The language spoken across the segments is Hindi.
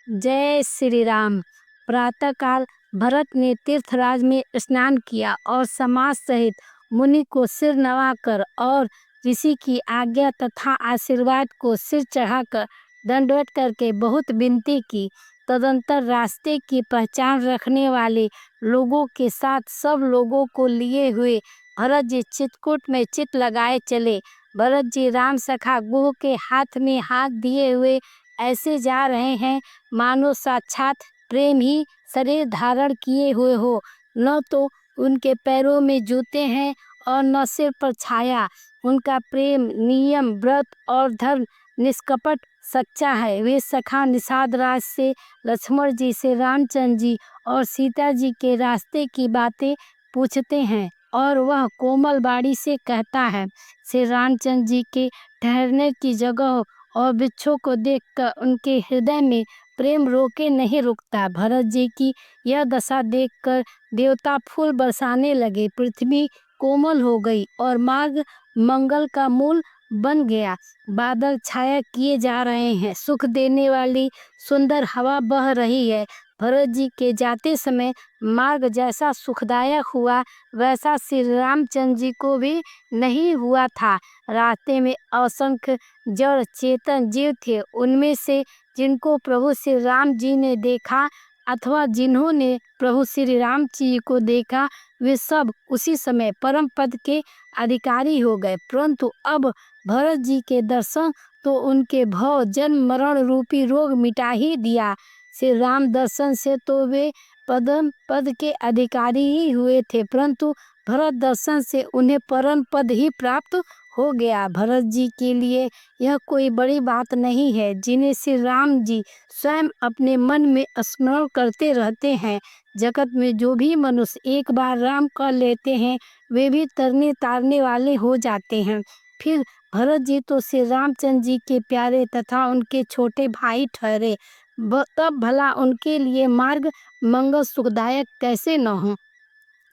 जय श्री राम। प्रातःकाल भरत ने तीर्थराज में स्नान किया और समाज सहित मुनि को सिर नवाकर और ऋषि की आज्ञा तथा आशीर्वाद को सिर चढ़ाकर दंडवत करके बहुत विनती की। तदंतर रास्ते की पहचान रखने वाले लोगों के साथ सब लोगों को लिए हुए भरत जी चित्रकूट में चित लगाए चले। भरत जी राम सखा गुह के हाथ में हाथ दिए हुए ऐसे जा रहे हैं मानो साक्षात प्रेम ही शरीर धारण किए हुए हो। न तो उनके पैरों में जूते हैं और न सिर पर छाया। उनका प्रेम नियम व्रत और धर्म निष्कपट सच्चा है। वे सखा निषाद राज से लक्ष्मण जी से रामचंद्र जी और सीता जी के रास्ते की बातें पूछते हैं और वह कोमल बाड़ी से कहता है। श्री रामचंद्र जी के ठहरने की जगह और वृक्षों को देखकर उनके हृदय में प्रेम रोके नहीं रुकता। भरत जी की यह दशा देखकर देवता फूल बरसाने लगे। पृथ्वी कोमल हो गई और मार्ग मंगल का मूल बन गया। बादल छाया किए जा रहे हैं। सुख देने वाली सुंदर हवा बह रही है। भरत जी के जाते समय मार्ग जैसा सुखदायक हुआ वैसा श्री रामचंद्र जी को भी नहीं हुआ था। रास्ते में असंख्य जड़ चेतन जीव थे। उनमें से जिनको प्रभु श्री राम जी ने देखा अथवा जिन्होंने प्रभु श्री राम जी को देखा वे सब उसी समय परम पद के अधिकारी हो गए। परंतु अब भरत जी के दर्शन तो उनके भव जन्म मरण रूपी रोग मिटा ही दिया। श्री राम दर्शन से तो वे पदम पद के अधिकारी ही हुए थे, परंतु भरत दर्शन से उन्हें परम पद ही प्राप्त हो गया। भरत जी के लिए यह कोई बड़ी बात नहीं है, जिन्हें श्री राम जी स्वयं अपने मन में स्मरण करते रहते हैं। जगत में जो भी मनुष्य एक बार राम कर लेते हैं वे भी तरने तारने वाले हो जाते हैं। फिर भरत जी तो श्री रामचंद्र जी के प्यारे तथा उनके छोटे भाई ठहरे, तब भला उनके लिए मार्ग मंगल सुखदायक कैसे न हो।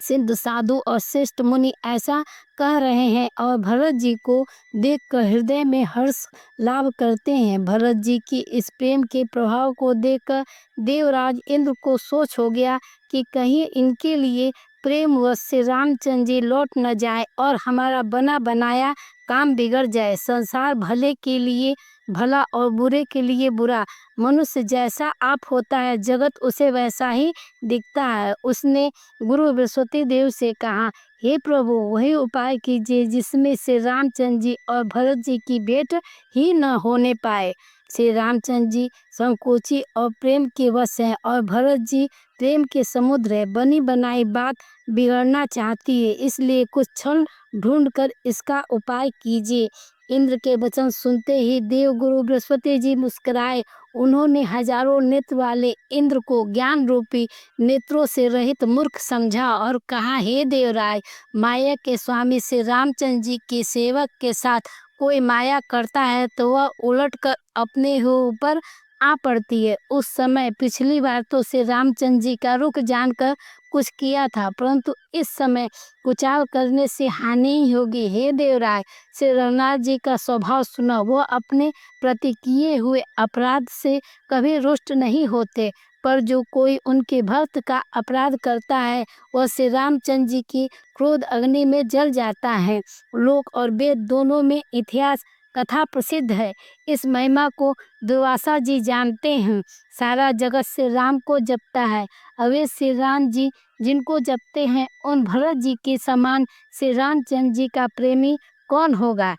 सिद्ध साधु और श्रेष्ठ मुनि ऐसा कह रहे हैं और भरत जी को देखकर हृदय में हर्ष लाभ करते हैं। भरत जी की इस प्रेम के प्रभाव को देखकर देवराज इंद्र को सोच हो गया कि कहीं इनके लिए प्रेम व श्री रामचंद्र जी लौट न जाए और हमारा बना बनाया काम बिगड़ जाए। संसार भले के लिए भला और बुरे के लिए बुरा। मनुष्य जैसा आप होता है जगत उसे वैसा ही दिखता है। उसने गुरु बृहस्पति देव से कहा, हे प्रभु वही उपाय कीजिए जिसमें श्री रामचंद्र जी और भरत जी की भेंट ही न होने पाए। श्री रामचंद्र जी संकोची और प्रेम के वश हैं और भरत जी प्रेम के समुद्र है। बनी बनाई बात बिगड़ना चाहती है, इसलिए कुछ क्षण ढूंढकर इसका उपाय कीजिए। इंद्र के वचन सुनते ही देव गुरु बृहस्पति जी मुस्कुराए। उन्होंने हजारों नेत्र वाले इंद्र को ज्ञान रूपी नेत्रों से रहित मूर्ख समझा और कहा, हे देवराज, माया के स्वामी श्री रामचंद्र जी के सेवक के साथ कोई माया करता है तो वह उलटकर अपने ही ऊपर आ पड़ती है। उस समय पिछली बार तो श्री रामचंद्र जी का रुख जानकर कुछ किया था, परंतु इस समय कुचाल करने से हानि ही होगी। हे देवराज, श्री रघुनाथ जी का स्वभाव सुनो। वह अपने प्रति किए हुए अपराध से कभी रुष्ट नहीं होते, पर जो कोई उनके भक्त का अपराध करता है वह श्री रामचंद्र जी की क्रोध अग्नि में जल जाता है। लोक और वेद दोनों में इतिहास कथा प्रसिद्ध है। इस महिमा को दुर्वासा जी जानते हैं। सारा जगत श्री राम को जपता है। अवे श्री राम जी जिनको जपते हैं उन भरत जी के समान श्री रामचंद्र जी का प्रेमी कौन होगा।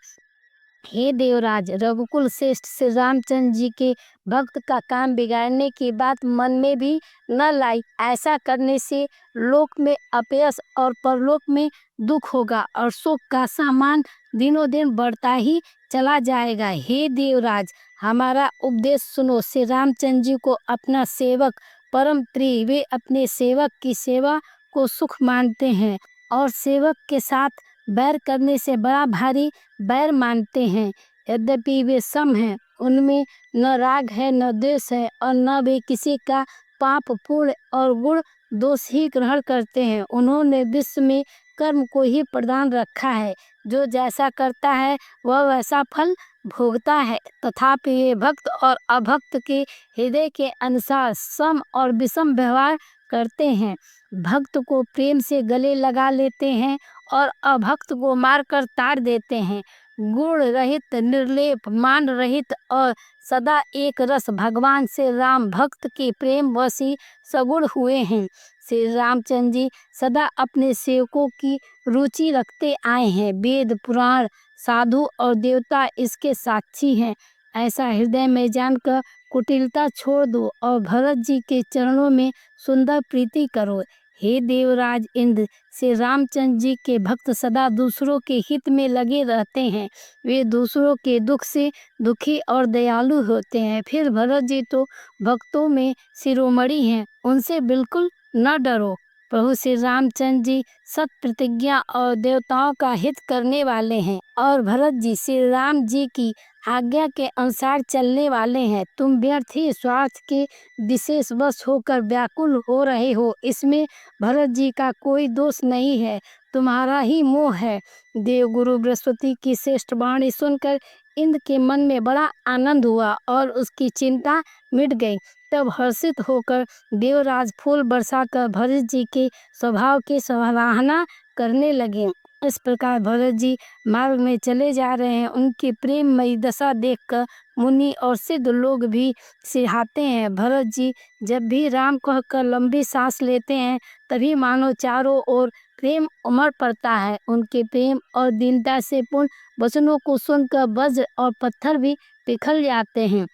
हे देवराज, रघुकुल श्रेष्ठ श्री रामचंद्र जी के भक्त का काम बिगाड़ने की बात मन में भी न लाई। ऐसा करने से लोक में अपयश और परलोक में दुख होगा और शोक का सामान दिनों दिन बढ़ता ही चला जाएगा। हे देवराज, हमारा उपदेश सुनो। श्री रामचंद्र जी को अपना सेवक परम प्रिय, वे अपने सेवक की सेवा को सुख मानते हैं और सेवक के साथ बैर करने से बड़ा भारी बैर मानते हैं। यद्यपि वे सम हैं, उनमें न राग है न द्वेष है और न वे किसी का पाप पुण्य और गुण दोष ही ग्रहण करते हैं। उन्होंने विश्व में कर्म को ही प्रधान रखा है। जो जैसा करता है वह वैसा फल भोगता है, तथापि ये भक्त और अभक्त के हृदय के अनुसार सम और विषम व्यवहार करते हैं। भक्त को प्रेम से गले लगा लेते हैं और अभक्त को मारकर ताड़ देते हैं। गुण रहित, निर्लेप, मान रहित और सदा एक रस भगवान श्री राम भक्त के प्रेम वशी सगुण हुए हैं। श्री रामचंद्र जी सदा अपने सेवकों की रुचि रखते आए हैं। वेद, पुराण, साधु और देवता इसके साक्षी हैं। ऐसा हृदय में जानकर कुटिलता छोड़ दो और भरत जी के चरणों में सुंदर प्रीति करो। हे देवराज इंद्र, श्री रामचंद्र जी के भक्त सदा दूसरों के हित में लगे रहते हैं। वे दूसरों के दुख से दुखी और दयालु होते हैं। फिर भरत जी तो भक्तों में शिरोमणि हैं, उनसे बिल्कुल न डरो। प्रभु श्री रामचंद्र जी सत प्रतिज्ञा और देवताओं का हित करने वाले हैं और भरत जी श्री राम जी की आज्ञा के अनुसार चलने वाले हैं। तुम व्यर्थ ही स्वार्थ के विशेष वश होकर व्याकुल हो रहे हो, इसमें भरत जी का कोई दोष नहीं है, तुम्हारा ही मोह है। देवगुरु बृहस्पति की श्रेष्ठ वाणी सुनकर इंद्र के मन में बड़ा आनंद हुआ और उसकी चिंता मिट गई। तब हर्षित होकर देवराज फूल बरसाकर भरत जी के स्वभाव की सराहना करने लगे। इस प्रकार भरत जी मार्ग में चले जा रहे हैं। उनकी प्रेममयी दशा देखकर मुनि और सिद्ध लोग भी सिहाते हैं। भरत जी जब भी राम कहकर लंबी सांस लेते हैं, तभी मानो चारों ओर प्रेम उमड़ पड़ता है। उनके प्रेम और दीनता से पूर्ण वचनों को सुनकर वज्र और पत्थर भी पिघल जाते हैं।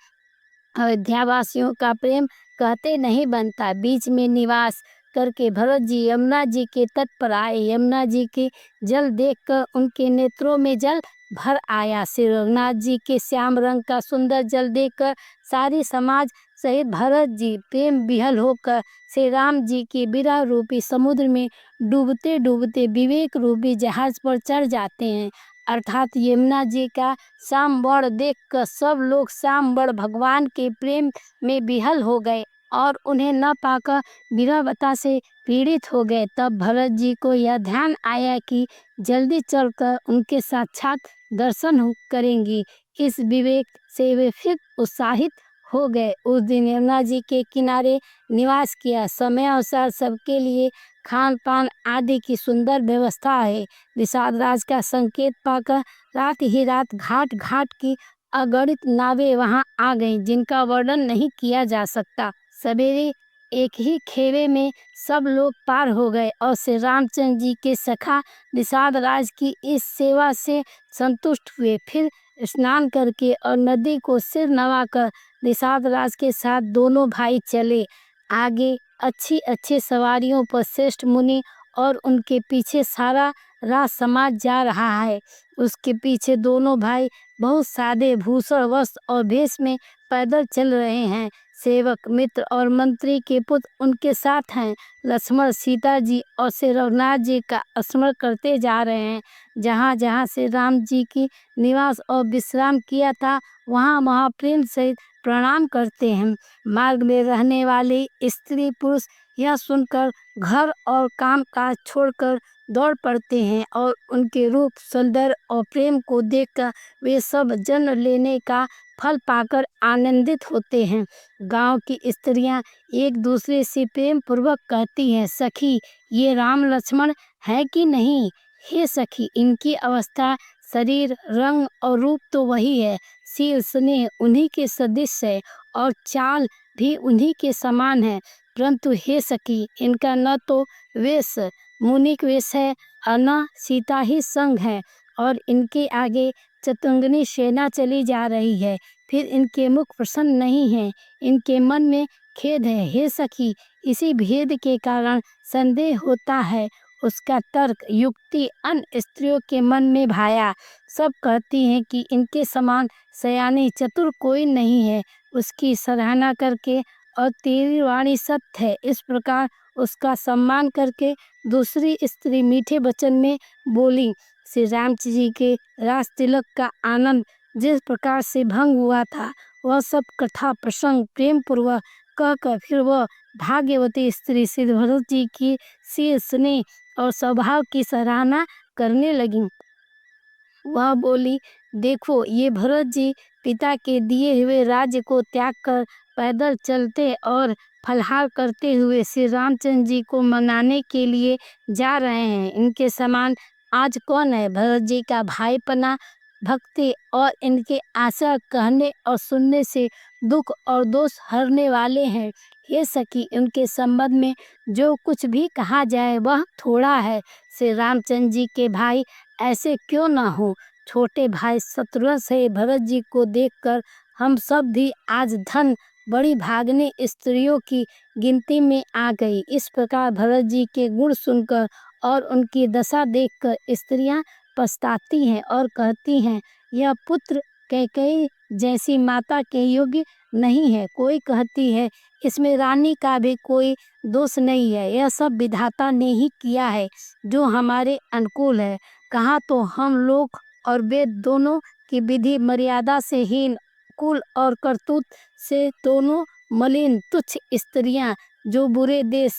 अयोध्यावासियों का प्रेम कहते नहीं बनता। बीच में निवास करके भरत जी यमुना जी के तट पर आए। यमुना जी के जल देखकर उनके नेत्रों में जल भर आया। श्री रघुनाथ जी के श्याम रंग का सुंदर जल देखकर सारी समाज सहित भरत जी प्रेम विहल होकर श्री राम जी के विरह रूपी समुद्र में डूबते डूबते विवेक रूपी जहाज पर चढ़ जाते हैं। अर्थात यमुना जी का श्यामवर देखकर सब लोग श्यामवर भगवान के प्रेम में विहल हो गए और उन्हें न पाकर विरहवता से पीड़ित हो गए। तब भरत जी को यह ध्यान आया कि जल्दी चलकर उनके साक्षात दर्शन करेंगी। इस विवेक से वे फिर उत्साहित हो गए। उस दिन यमुना जी के किनारे निवास किया। समय अनुसार सबके लिए खान पान आदि की सुंदर व्यवस्था है। निषाद राज का संकेत पाकर रात ही रात घाट घाट की अगणित नावें वहां आ गईं, जिनका वर्णन नहीं किया जा सकता। सवेरे एक ही खेवे में सब लोग पार हो गए और श्री रामचंद्र जी के सखा निषाद राज की इस सेवा से संतुष्ट हुए। फिर स्नान करके और नदी को सिर नवाकर निषाद राज के साथ दोनों भाई चले। आगे अच्छी अच्छी सवारियों पर श्रेष्ठ मुनि और उनके पीछे सारा राज समाज जा रहा है। उसके पीछे दोनों भाई बहुत सादे भूषण वस्त्र और भेष में पैदल चल रहे हैं। सेवक मित्र और मंत्री के पुत्र उनके साथ हैं। लक्ष्मण, सीता जी और श्री रघुनाथ जी का स्मरण करते जा रहे हैं। जहाँ जहाँ से राम जी की निवास और विश्राम किया था, वहाँ वहाँ प्रेम सहित प्रणाम करते हैं। मार्ग में रहने वाले स्त्री पुरुष यह सुनकर घर और काम काज छोड़कर दौड़ पड़ते हैं और उनके रूप, सौंदर्य और प्रेम को देखकर वे सब जन्म लेने का फल पाकर आनंदित होते हैं। गांव की स्त्रियां एक दूसरे से प्रेम पूर्वक कहती हैं, सखी ये राम लक्ष्मण है कि नहीं? हे सखी, इनकी अवस्था, शरीर, रंग और रूप तो वही है, शील स्नेह उन्हीं के सदृश है और चाल भी उन्हीं के समान है। परंतु हे सखी, इनका न तो वेश मुनिक वेश है और न सीता ही संग है और इनके आगे चतुरंगिनी सेना चली जा रही है। फिर इनके मुख प्रसन्न नहीं है, इनके मन में खेद है। हे सखी, इसी भेद के कारण संदेह होता है। उसका तर्क युक्ति अन्य स्त्रियों के मन में भाया। सब कहती हैं कि इनके समान सयानी चतुर कोई नहीं है। उसकी सराहना करके और तेरी वाणी सत्य है, इस प्रकार उसका सम्मान करके दूसरी स्त्री मीठे वचन में बोली। श्री राम जी के राज तिलक का आनंद जिस प्रकार से भंग हुआ था, वह सब कथा प्रसंग प्रेम पूर्वक कहकर फिर वह भाग्यवती स्त्री श्री भरत जी की शील स्नेह और स्वभाव की सराहना करने लगी। वह बोली, देखो ये भरत जी पिता के दिए हुए राज्य को त्याग कर पैदल चलते और फलाहार करते हुए श्री रामचंद्र जी को मनाने के लिए जा रहे हैं। इनके समान आज कौन है? भरत जी का भाईपना, भक्ति और इनके आशा कहने और सुनने से दुख और दोष हरने वाले हैं। ये सखी, उनके संबंध में जो कुछ भी कहा जाए वह थोड़ा है। श्री रामचंद्र जी के भाई ऐसे क्यों ना हो। छोटे भाई शत्रुघ्न से भरत जी को देखकर हम सब भी आज धन बड़ी भागने स्त्रियों की गिनती में आ गई। इस प्रकार भरत जी के गुण सुनकर और उनकी दशा देखकर स्त्रियां पछताती हैं और कहती हैं, यह पुत्र कैकेयी जैसी माता के योग्य नहीं है। कोई कहती है, इसमें रानी का भी कोई दोष नहीं है, यह सब विधाता ने ही किया है जो हमारे अनुकूल है। कहाँ तो हम लोग और वेद दोनों की विधि मर्यादा से हीन, कुल और करतूत से दोनों मलिन तुच्छ स्त्रियां जो बुरे देश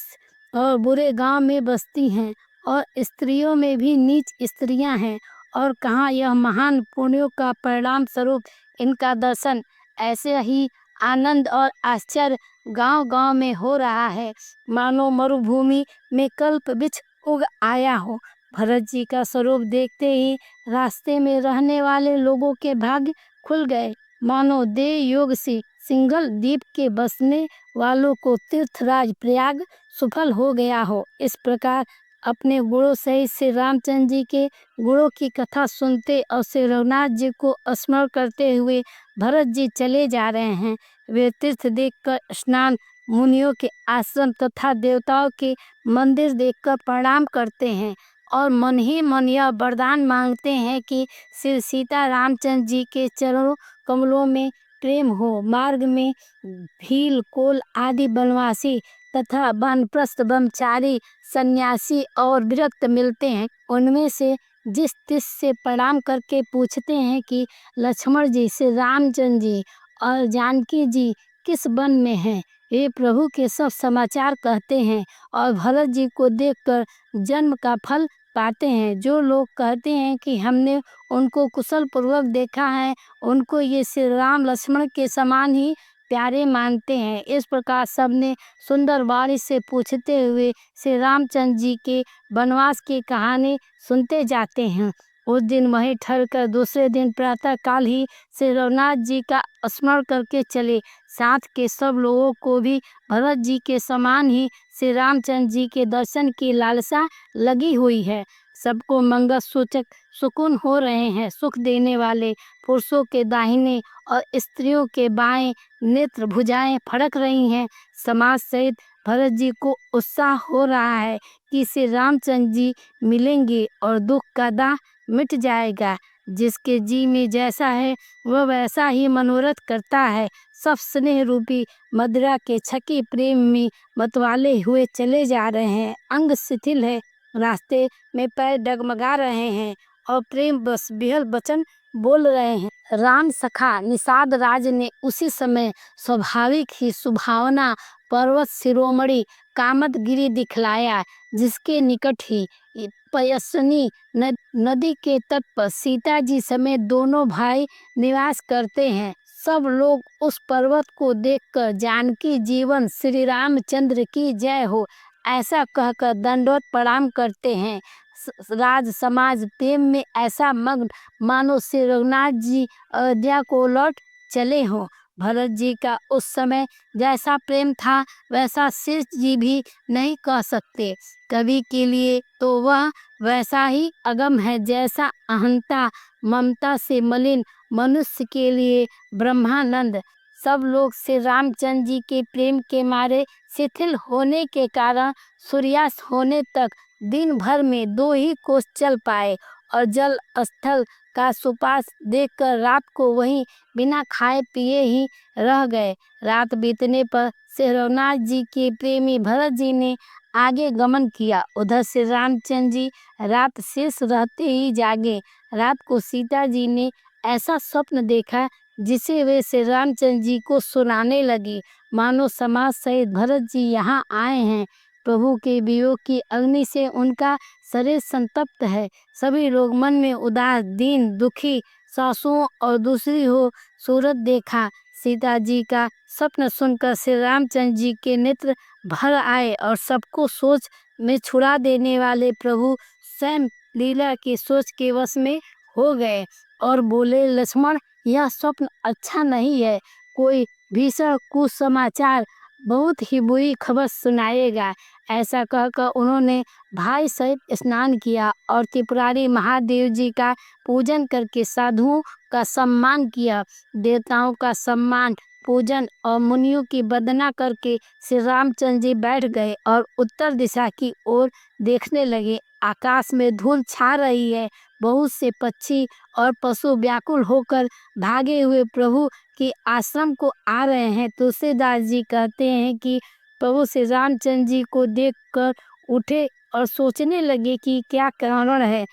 और बुरे गांव में बसती हैं और स्त्रियों में भी नीच स्त्रियां हैं। और कहाँ यह महान पुण्यों का परिणाम स्वरूप इनका दर्शन ऐसे ही आनंद और आश्चर्य गांव-गांव में हो रहा है, मानो मरुभूमि में कल्प वृक्ष उग आया हो। भरत जी का स्वरूप देखते ही रास्ते में रहने वाले लोगों के भाग्य खुल गए, मानो देव योग से सिंघल द्वीप के बसने वालों को तीर्थराज प्रयाग सफल हो गया हो। इस प्रकार अपने गुणों सहित श्री रामचंद्र जी के गुणों की कथा सुनते और श्री रघुनाथ जी को स्मरण करते हुए भरत जी चले जा रहे हैं। वे तीर्थ देखकर स्नान, मुनियों के आश्रम तथा देवताओं के मंदिर देखकर प्रणाम करते हैं और मन ही मन यह वरदान मांगते हैं कि श्री सीता रामचंद्र जी के चरणों कमलों में प्रेम हो। मार्ग में भील, कोल आदि वनवासी तथा वानप्रस्थ ब्रह्मचारी, सन्यासी और विरक्त मिलते हैं। उनमें से जिस तिस से प्रणाम करके पूछते हैं कि लक्ष्मण जी, श्री रामचंद्र जी और जानकी जी किस वन में हैं। वे प्रभु के सब समाचार कहते हैं और भरत जी को देखकर जन्म का फल पाते हैं। जो लोग कहते हैं कि हमने उनको कुशल पूर्वक देखा है, उनको ये श्री राम लक्ष्मण के समान ही प्यारे मानते हैं। इस प्रकार सबने सुंदर वाणी से पूछते हुए श्री रामचंद्र जी के वनवास की कहानी सुनते जाते हैं। उस दिन वहीं ठहरकर दूसरे दिन प्रातः काल ही श्री रघुनाथ जी का स्मरण करके चले। साथ के सब लोगों को भी भरत जी के समान ही श्री रामचंद्र जी के दर्शन की लालसा लगी हुई है। सबको मंगल सूचक सुकून हो रहे हैं। सुख देने वाले पुरुषों के दाहिने और स्त्रियों के बाएं नेत्र भुजाएं फड़क रही हैं। समाज सहित भरत जी को उत्साह हो रहा है कि श्री रामचंद्र जी मिलेंगे और दुख का दाह मिट जाएगा। जिसके जी में जैसा है वह वैसा ही मनोरथ करता है। सब स्नेह रूपी मदिरा के छकी प्रेम में मतवाले हुए चले जा रहे हैं। अंग शिथिल है, रास्ते में पैर डगमगा रहे हैं और प्रेम बस बेहद वचन बोल रहे हैं। राम सखा निषाद राज ने उसी समय स्वाभाविक ही सुभावना पर्वत शिरोमणि कामदगिरि दिखलाया, जिसके निकट ही पयस्विनी नदी के तट पर सीता जी समेत दोनों भाई निवास करते हैं। सब लोग उस पर्वत को देखकर जानकी जीवन श्री रामचंद्र की जय हो ऐसा कहकर दंडवत प्रणाम करते हैं। राज समाज प्रेम में ऐसा मग्न मानो श्री रघुनाथ जी अयोध्या को लौट चले हों। भरत जी का उस समय जैसा प्रेम था वैसा शेष जी भी नहीं कह सकते। कवि के लिए तो वह वैसा ही अगम है जैसा अहंता ममता से मलिन मनुष्य के लिए ब्रह्मानंद। सब लोग श्री रामचंद्र जी के प्रेम के मारे शिथिल होने के कारण सूर्यास्त होने तक दिन भर में 2 ही कोस चल पाए और जल स्थल का सुपास देखकर रात को वहीं बिना खाए पिए ही रह गए। रात बीतने पर श्री रघुनाथ जी के प्रेमी भरत जी ने आगे गमन किया। उधर श्री रामचंद्र जी रात शेष रहते ही जागे। रात को सीता जी ने ऐसा स्वप्न देखा जिसे वे श्री रामचंद्र जी को सुनाने लगी। मानो समाज सहित भरत जी यहाँ आए हैं। प्रभु के वियोग की अग्नि से उनका शरीर संतप्त है। सभी लोग मन में उदास, दीन, दुखी, सासुओं और दूसरी हो सूरत देखा। सीता जी का स्वप्न सुनकर श्री रामचंद्र जी के नेत्र भर आए और सबको सोच में छुड़ा देने वाले प्रभु स्वयं लीला की सोच के वश में हो गए और बोले, लक्ष्मण, यह स्वप्न अच्छा नहीं है। कोई भीषण कुसमाचार, बहुत ही बुरी खबर सुनाएगा। ऐसा कहकर उन्होंने भाई सहित स्नान किया और त्रिपुरारी महादेव जी का पूजन करके साधुओं का सम्मान किया। देवताओं का सम्मान, पूजन और मुनियों की वंदना करके श्री रामचंद्र जी बैठ गए और उत्तर दिशा की ओर देखने लगे। आकाश में धूल छा रही है। बहुत से पक्षी और पशु व्याकुल होकर भागे हुए प्रभु के आश्रम को आ रहे हैं। तुलसीदास जी कहते हैं कि प्रभु श्री रामचंद्र जी को देखकर उठे और सोचने लगे कि क्या कारण है।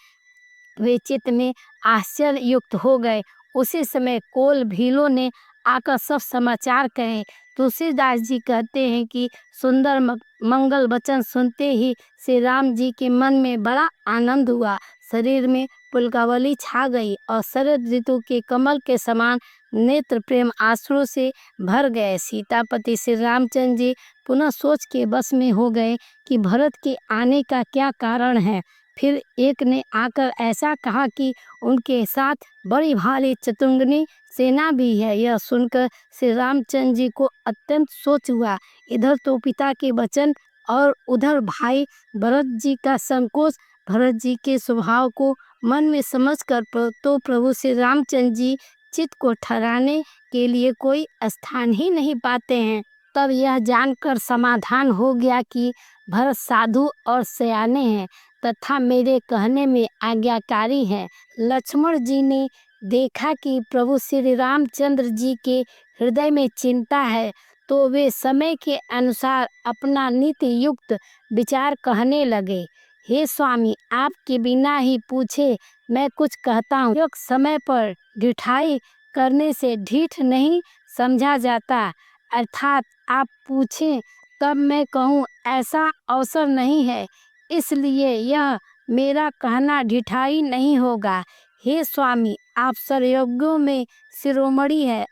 वे चित्त में आश्चर्य युक्त हो गए। उसी समय कोल भीलों ने आकर सब समाचार कहे। तुलसीदास जी कहते हैं कि सुंदर मंगल वचन सुनते ही श्री राम जी के मन में बड़ा आनंद हुआ। शरीर में पुलकावली छा गई और शरद ऋतु के कमल के समान नेत्र प्रेम आंसुओं से भर गए। सीतापति श्री रामचंद्र जी पुनः सोच के बस में हो गए कि भरत के आने का क्या कारण है। फिर एक ने आकर ऐसा कहा कि उनके साथ बड़ी भारी चतुरंगिनी सेना भी है। यह सुनकर श्री रामचंद्र जी को अत्यंत सोच हुआ। इधर तो पिता के वचन और उधर भाई भरत जी का संकोच। भरत जी के स्वभाव को मन में समझकर तो प्रभु श्री रामचंद्र जी चित्त को ठहराने के लिए कोई स्थान ही नहीं पाते हैं। तब यह जानकर समाधान हो गया कि भरत साधु और सयाने हैं तथा मेरे कहने में आज्ञाकारी है। लक्ष्मण जी ने देखा कि प्रभु श्री रामचंद्र जी के हृदय में चिंता है, तो वे समय के अनुसार अपना नीति युक्त विचार कहने लगे। हे स्वामी, आपके बिना ही पूछे मैं कुछ कहता हूँ। एक समय पर ढिठाई करने से ढीठ नहीं समझा जाता, अर्थात आप पूछें तब मैं कहूँ, ऐसा अवसर नहीं है। इसलिए यह मेरा कहना ढिठाई नहीं होगा। हे स्वामी, आप सर्वज्ञों में शिरोमणि है,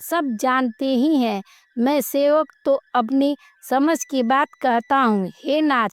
सब जानते ही हैं। मैं सेवक तो अपनी समझ की बात कहता हूँ। हे नाथ,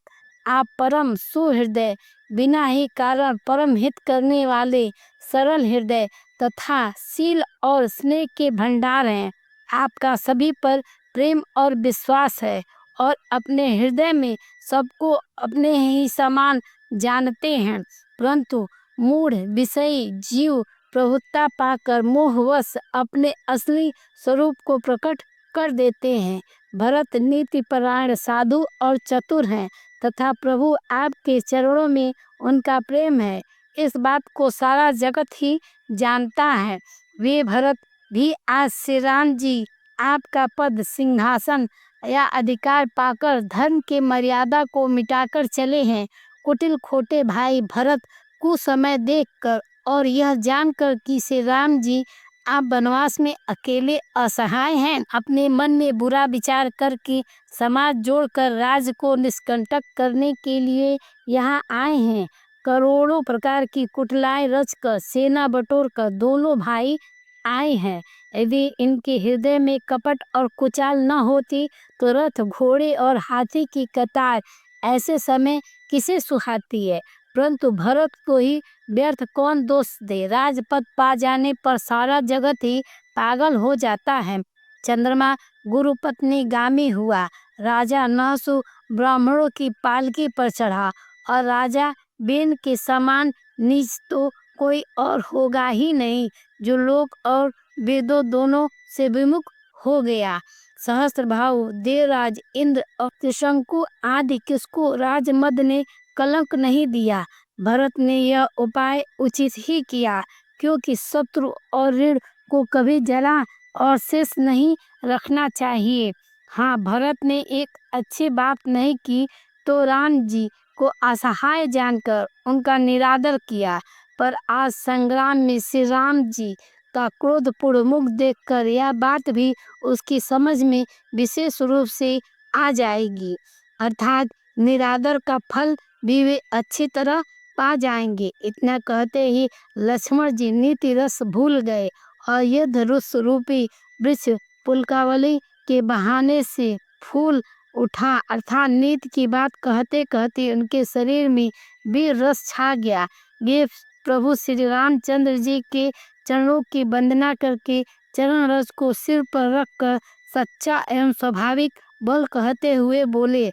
आप परम सुहृदय, बिना ही कारण परम हित करने वाले सरल हृदय तथा शील और स्नेह के भंडार हैं। आपका सभी पर प्रेम और विश्वास है और अपने हृदय में सबको अपने ही समान जानते हैं, परंतु मूढ़ विषयी जीव प्रभुता पाकर मोहवश अपने असली स्वरूप को प्रकट कर देते हैं। भरत नीति परायण साधु और चतुर हैं तथा प्रभु आपके चरणों में उनका प्रेम है। इस बात को सारा जगत ही जानता है। वे भरत भी आज श्री राम जी आपका पद, सिंहासन या अधिकार पाकर धर्म के मर्यादा को मिटाकर चले हैं। कुटिल खोटे भाई भरत कुसमय देखकर और यह जानकर कि श्री राम जी आप वनवास में अकेले असहाय हैं, अपने मन में बुरा विचार करके समाज जोड़कर राज्य को निष्कंटक करने के लिए यहाँ आए हैं। करोड़ों प्रकार की कुटिलाएं रचकर सेना बटोरकर दोनों भाई आए हैं। यदि इनके हृदय में कपट और कुचाल न होती तो रथ, घोड़े और हाथी की कतार ऐसे समय किसे सुहाती है। परंतु भरत को ही व्यर्थ कौन दोष दे। राजपद पा जाने पर सारा जगत ही पागल हो जाता है। चंद्रमा गुरुपत्नी गामी हुआ, राजा नहसु ब्राह्मणों की पालकी पर चढ़ा और राजा बेन के समान नीच तो कोई और होगा ही नहीं, जो लोक और वेदों दोनों से विमुख हो गया। सहस्त्रभाव देवराज इंद्र और त्रिशंकु आदि किसको राजमद ने कलंक नहीं दिया। भरत ने यह उपाय उचित ही किया, क्योंकि शत्रु और ऋण को कभी जला और शेष नहीं रखना चाहिए। हाँ, भरत ने एक अच्छी बात नहीं की तो राम जी को असहाय जानकर उनका निरादर किया, पर आज संग्राम में श्री राम जी का क्रोधपूर्ण मुख देखकर यह बात भी उसकी समझ में विशेष रूप से आ जाएगी, अर्थात निरादर का फल भी वे अच्छी तरह पा जाएंगे। इतना कहते ही लक्ष्मण जी नीति रस भूल गए और युद्ध रुस रूपी वृक्ष पुलकावली के बहाने से फूल उठा, अर्थात नीति की बात कहते कहते उनके शरीर में वीर रस छा गया। ये प्रभु श्री रामचंद्र जी के चरणों की वंदना करके चरण रस को सिर पर रखकर सच्चा एवं स्वाभाविक बल कहते हुए बोले,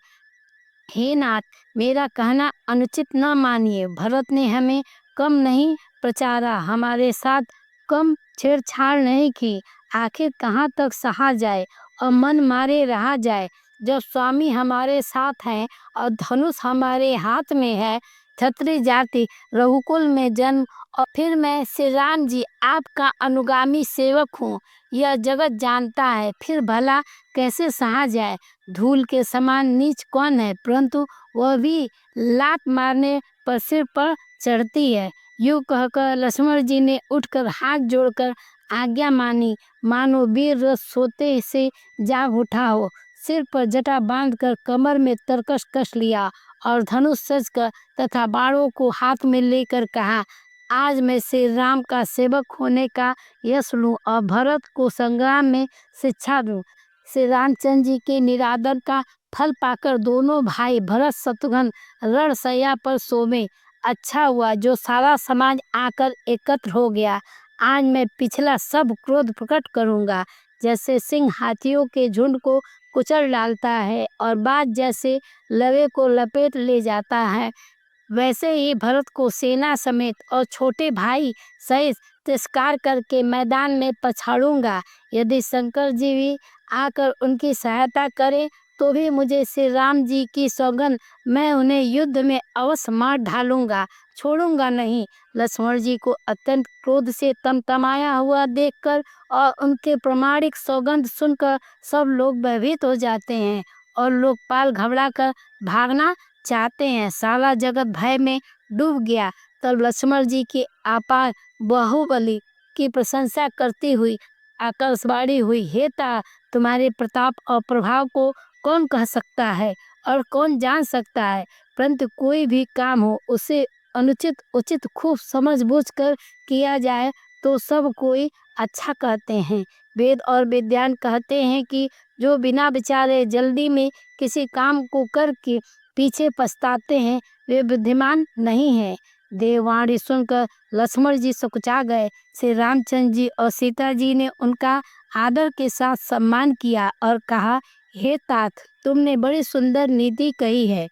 हे नाथ, मेरा कहना अनुचित न मानिए। भरत ने हमें कम नहीं प्रचारा, हमारे साथ कम छेड़छाड़ नहीं की। आखिर कहाँ तक सहा जाए और मन मारे रहा जाए। जब स्वामी हमारे साथ हैं और धनुष हमारे हाथ में है, क्षत्रिय जाति रघुकुल में जन्म, और फिर मैं श्री राम जी आपका अनुगामी सेवक हूँ, यह जगत जानता है। फिर भला कैसे सहा जाए। धूल के समान नीच कौन है, परंतु वह भी लात मारने पर सिर पर चढ़ती है। यूं कहकर लक्ष्मण जी ने उठकर हाथ जोड़कर आज्ञा मानी, मानो वीर रस सोते से जाग उठा हो। सिर पर जटा बांधकर कमर में तरकश कस लिया और धनुष सजकर तथा बाणों को हाथ में लेकर कहा, आज मैं श्री राम का सेवक होने का यश लूं और भरत को संग्राम में शिक्षा दूं। श्री रामचंद्र जी के निरादर का फल पाकर दोनों भाई भरत शत्रुघ्न रणशैया पर सोवे। अच्छा हुआ जो सारा समाज आकर एकत्र हो गया। आज मैं पिछला सब क्रोध प्रकट करूंगा। जैसे सिंह हाथियों के झुंड को कुचल डालता है और बाज जैसे लवे को लपेट ले जाता है, वैसे ही भरत को सेना समेत और छोटे भाई सहित तिरस्कार करके मैदान में पछाड़ूंगा। यदि शंकर जी भी आकर उनकी सहायता करें तो भी मुझे श्री राम जी की सौगंध, मैं उन्हें युद्ध में अवश्य मार ढालूंगा, छोड़ूंगा नहीं। लक्ष्मण जी को अत्यंत क्रोध से तमतमाया हुआ देखकर और उनके प्रामाणिक सौगंध सुनकर सब लोग भयभीत हो जाते हैं और लोकपाल घबरा कर भागना चाहते हैं। सारा जगत भय में डूब गया। तब लक्ष्मण जी की अपार बाहुबली की प्रशंसा करती हुई आकाशवाणी हुई, हे ता, तुम्हारे प्रताप और प्रभाव को कौन कह सकता है और कौन जान सकता है। परंतु कोई भी काम हो उसे अनुचित उचित खूब समझ बूझ कर किया जाए तो सब कोई अच्छा कहते हैं। वेद और विद्वान कहते हैं कि जो बिना विचारे जल्दी में किसी काम को करके पीछे पछताते हैं वे बुद्धिमान नहीं हैं। देववाणी सुनकर लक्ष्मण जी सकुचा गए। श्री रामचंद्र जी और सीता जी ने उनका आदर के साथ सम्मान किया और कहा, हे तात, तुमने बड़ी सुंदर नीति कही है।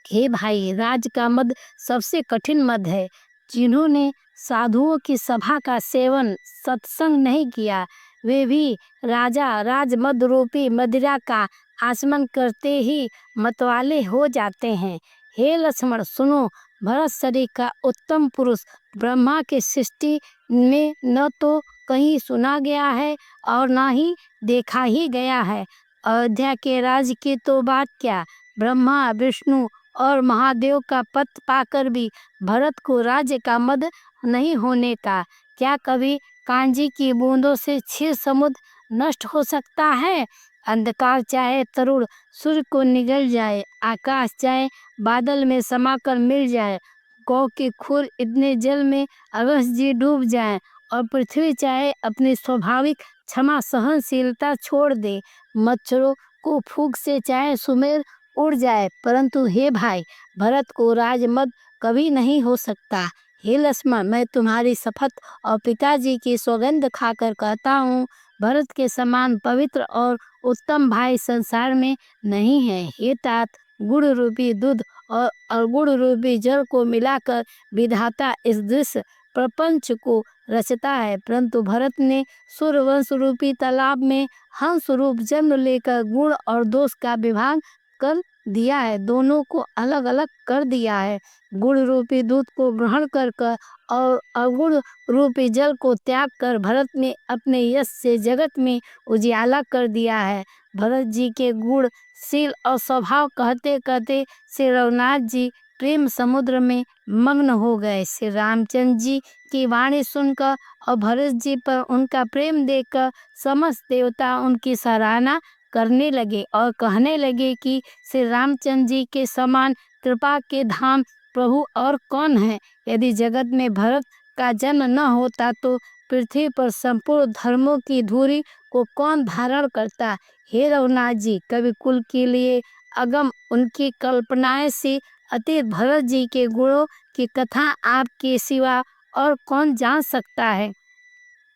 हे भाई, राज का मद सबसे कठिन मद है। जिन्होंने साधुओं की सभा का सेवन सत्संग नहीं किया, वे भी राजा राजमद रूपी मदिरा का आचमन करते ही मतवाले हो जाते हैं। हे लक्ष्मण, सुनो, भरत शरीर का उत्तम पुरुष ब्रह्मा के सृष्टि में न तो कहीं सुना गया है और न ही देखा ही गया है। अयोध्या के राज की तो बात क्या, ब्रह्मा विष्णु और महादेव का पद पाकर भी भरत को राज्य का मद नहीं होने का। क्या कभी कांजी की बूंदों से क्षीर समुद्र नष्ट हो सकता है। अंधकार चाहे तरुण सूर्य को निगल जाए, आकाश चाहे बादल में समाकर मिल जाए, गौ के खुर इतने जल में अवश्य जी डूब जाए और पृथ्वी चाहे अपनी स्वाभाविक क्षमा सहनशीलता छोड़ दे, मच्छरों को फूंक से चाहे सुमेर उड़ जाए, परंतु हे भाई, भरत को राजमद कभी नहीं हो सकता। हे लक्ष्मण, मैं तुम्हारी शपथ और पिताजी की सौगंध खाकर कहता हूँ, भरत के समान पवित्र और उत्तम भाई संसार में नहीं है। हे तात, गुड़ रूपी दूध और अवगुण रूपी जल को मिलाकर विधाता इस दृश्य प्रपंच को रचता है, परंतु भरत ने सूर्यवंश रूपी तालाब में हंस रूप जन्म लेकर गुण और दोष का विभाग कर दिया है, दोनों को अलग अलग कर दिया है। गुण रूपी दूध को ग्रहण कर और अवगुण रूपी जल को त्याग कर भरत ने अपने यश से जगत में उजियाला कर दिया है। भरत जी के गुण शील और स्वभाव कहते कहते श्री रघुनाथ जी प्रेम समुद्र में मग्न हो गए। श्री रामचंद्र जी की वाणी सुनकर और भरत जी पर उनका प्रेम देखकर समस्त देवता उनकी सराहना करने लगे और कहने लगे कि श्री रामचंद्र जी के समान कृपा के धाम प्रभु और कौन है? यदि जगत में भरत का जन्म न होता तो पृथ्वी पर संपूर्ण धर्मों की धुरी को कौन धारण करता? हे रघुनाथ जी, कवि कुल के लिए अगम उनकी कल्पनाएं से अतीत भरत जी के गुणों की कथा आपके सिवा और कौन जान सकता है?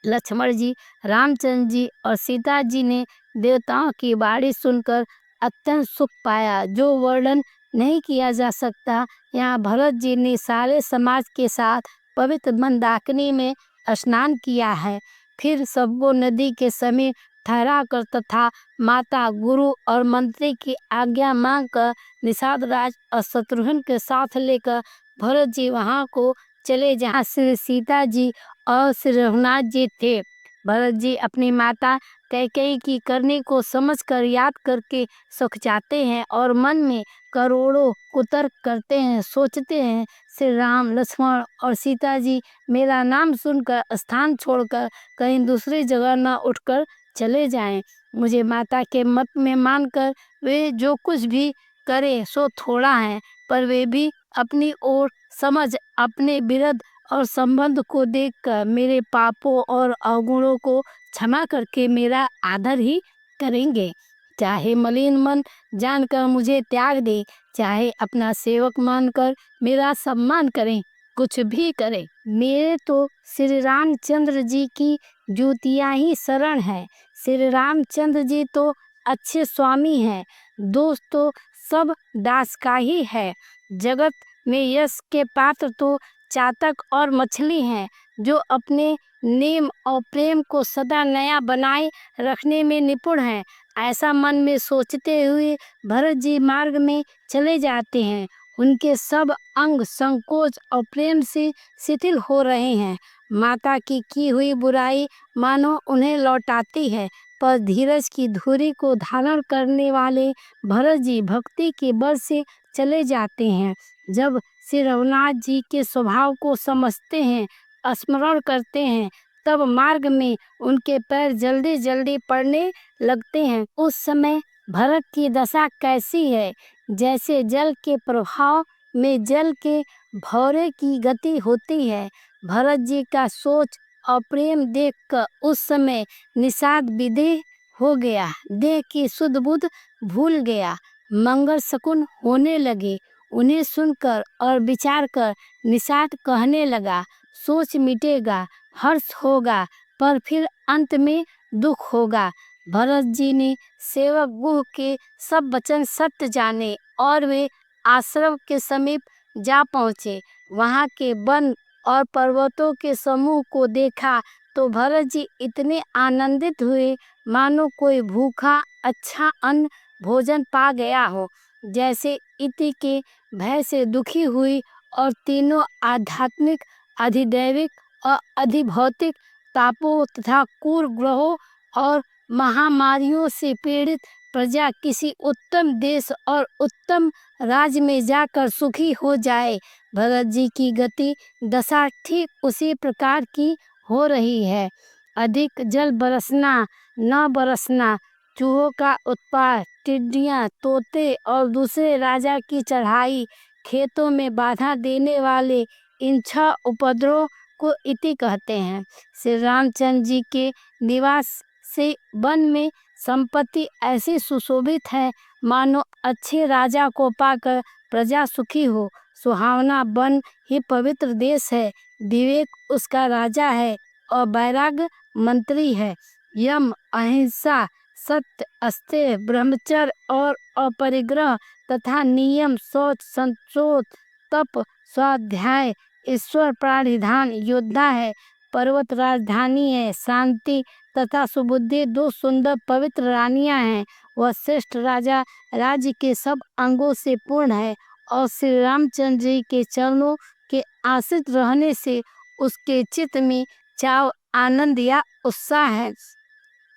लक्ष्मण जी, रामचंद्र जी और सीता जी ने देवताओं की वाणी सुनकर अत्यंत सुख पाया, जो वर्णन नहीं किया जा सकता। यहाँ भरत जी ने सारे समाज के साथ पवित्र मंदाकिनी में स्नान किया है। फिर सबको नदी के समीप ठहरा कर तथा माता, गुरु और मंत्री की आज्ञा मांगकर निषाद राज और शत्रुघ्न के साथ लेकर भरत जी वहां को चले जहाँ श्री सीता जी और श्री रघुनाथ जी थे। भरत जी अपनी माता कैकेयी की करनी को समझकर याद करके सुख जाते हैं और मन में करोड़ों कुतर्क करते हैं। सोचते हैं श्री राम, लक्ष्मण और सीता जी मेरा नाम सुनकर स्थान छोड़कर कहीं दूसरी जगह न उठकर चले जाएं। मुझे माता के मत में मानकर वे जो कुछ भी करे सो थोड़ा है, पर वे भी अपनी ओर समझ अपने विरध और संबंध को देखकर मेरे पापों और अवगुणों को क्षमा करके मेरा आदर ही करेंगे। चाहे मलिन मन जानकर मुझे त्याग दे, चाहे अपना सेवक मानकर मेरा सम्मान करें, कुछ भी करें, मेरे तो श्री रामचंद्र जी की जूतियाँ ही शरण है। श्री रामचंद्र जी तो अच्छे स्वामी हैं, दोस्त तो सब दास का ही है। जगत में यश के पात्र तो चातक और मछली हैं, जो अपने नेम और प्रेम को सदा नया बनाए रखने में निपुण हैं। ऐसा मन में सोचते हुए भरत जी मार्ग में चले जाते हैं। उनके सब अंग संकोच और प्रेम से शिथिल हो रहे हैं। माता की हुई बुराई मानो उन्हें लौटाती है, पर धीरज की धुरी को धारण करने वाले भरत जी भक्ति के बल से चले जाते हैं। जब श्री रघुनाथ जी के स्वभाव को समझते हैं, स्मरण करते हैं, तब मार्ग में उनके पैर जल्दी जल्दी पड़ने लगते हैं। उस समय भरत की दशा कैसी है? जैसे जल के प्रभाव में जल के भौरे की गति होती है। भरत जी का सोच और प्रेम देखकर उस समय निषाद विदेह हो गया, देह की शुद्ध बुद्ध भूल गया, मंगल शकुन होने लगे। उन्हें सुनकर और विचार कर निषाद कहने लगा, सोच मिटेगा, हर्ष होगा, पर फिर अंत में दुख होगा। भरत जी ने सेवक गुह के सब वचन सत्य जाने और वे आश्रम के समीप जा पहुँचे। वहाँ के वन और पर्वतों के समूह को देखा तो भरत जी इतने आनंदित हुए मानो कोई भूखा अच्छा अन्न भोजन पा गया हो। जैसे इति के भय से दुखी हुई और तीनों आध्यात्मिक, अधिदैविक और अधिभौतिक तापों तथा क्रूर ग्रहों और महामारियों से पीड़ित प्रजा किसी उत्तम देश और उत्तम राज्य में जाकर सुखी हो जाए। भरत जी की गति दशा ठीक उसी प्रकार की हो रही है। अधिक जल बरसना न बरसना, चूहों का उत्पात, टिड्डियाँ, तोते और दूसरे राजा की चढ़ाई, खेतों में बाधा देने वाले इन 6 उपद्रव को इति कहते हैं। श्री रामचंद्र जी के निवास से वन में संपत्ति ऐसी सुशोभित है मानो अच्छे राजा को पाकर प्रजा सुखी हो। सुहावना वन ही पवित्र देश है, विवेक उसका राजा है और वैराग्य मंत्री है। यम, अहिंसा, सत्य, अस्तेय, ब्रह्मचर्य और अपरिग्रह तथा नियम, शौच, संतोष, तप, स्वाध्याय, ईश्वर प्राणिधान, योद्धा है, पर्वत राजधानी है, शांति तथा सुबुद्धि 2 सुंदर पवित्र रानियां हैं। वह श्रेष्ठ राजा राज्य के सब अंगों से पूर्ण है और श्री रामचंद्र जी के चरणों के आश्रित रहने से उसके चित्त में चाव, आनंद या उत्साह है।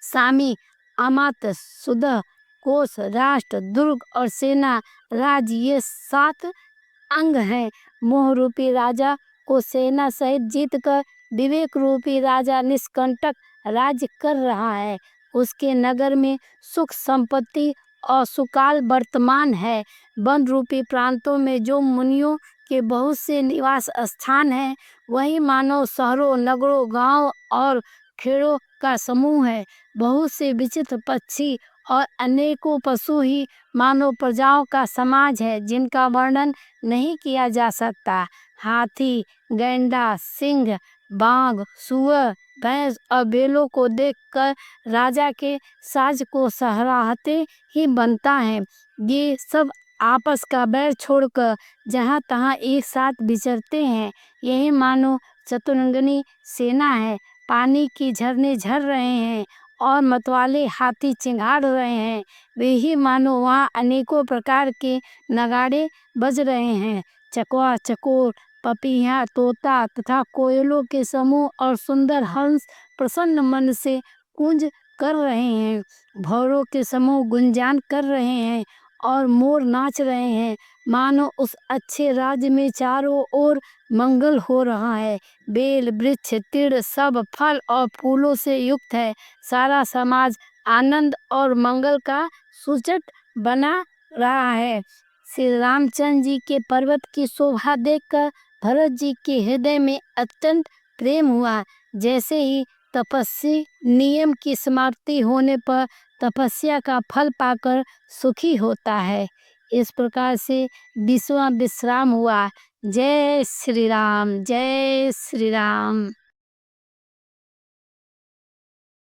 स्वामी, अमात्य, सुदह, कोष, राष्ट्र, दुर्ग और सेना, राज्य ये 7 अंग हैं। मोह रूपी राजा को सेना सहित जीतकर विवेक रूपी राजा निष्कंटक राज्य कर रहा है। उसके नगर में सुख संपत्ति और सुकाल वर्तमान है। वन रूपी प्रांतों में जो मुनियों के बहुत से निवास स्थान हैं, वही मानो शहरों, नगरों, गांव और खेड़ों का समूह है। बहुत से विचित्र पक्षी और अनेकों पशु ही मानव प्रजाओं का समाज है, जिनका वर्णन नहीं किया जा सकता। हाथी, गैंडा, सिंह, बाघ, सुअर, भैंस और बैलों को देखकर राजा के साज को सराहते ही बनता है। ये सब आपस का बैर छोड़कर जहाँ तहाँ एक साथ विचरते हैं। यही मानो चतुरंगनी सेना है। पानी की झरने झर रहे हैं और मतवाले हाथी चिंगाड़ रहे हैं। वे ही मानो वहाँ अनेकों प्रकार के नगाड़े बज रहे हैं। चकवा, चकोर, पपीहा, तोता तथा कोयलों के समूह और सुंदर हंस प्रसन्न मन से कूंज कर रहे हैं। भौरों के समूह गुंजान कर रहे हैं और मोर नाच रहे हैं। मानो उस अच्छे राज्य में चारों ओर मंगल हो रहा है। बेल, वृक्ष, तीड़ सब फल और फूलों से युक्त है। सारा समाज आनंद और मंगल का सूचक बना रहा है। श्री रामचंद्र जी के पर्वत की शोभा देखकर भरत जी के हृदय में अत्यंत प्रेम हुआ। जैसे ही तपस्वी नियम की समाप्ति होने पर तपस्या का फल पाकर सुखी होता है। इस प्रकार से 20वां विश्राम हुआ। जय श्री राम, जय श्री राम।